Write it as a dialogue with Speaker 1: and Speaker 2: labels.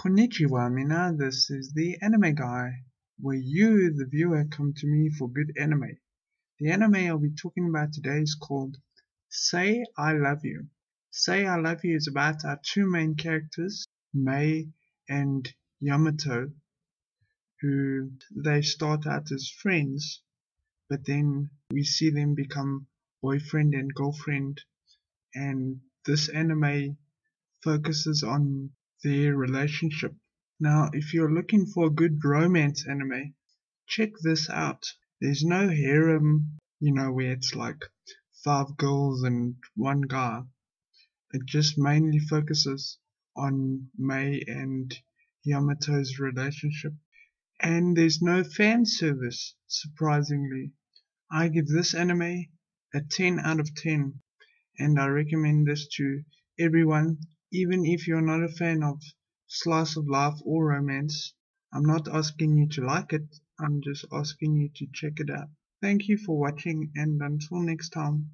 Speaker 1: Konnichiwa, Mina. This is the Anime Guy, where you, the viewer, come to me for good anime. The anime I'll be talking about today is called Say I Love You. Say I Love You is about our two main characters, Mei and Yamato, who they start out as friends, but then we see them become boyfriend and girlfriend, and this anime focuses on their relationship. Now, if you're looking for a good romance anime, check this out. There's no harem, where it's like 5 girls and 1 guy. It just mainly focuses on Mei and Yamato's relationship. And there's no fan service, surprisingly. I give this anime a 10 out of 10, and I recommend this to everyone, even if you're not a fan of slice of life or romance. I'm not asking you to like it, I'm just asking you to check it out. Thank you for watching, and until next time.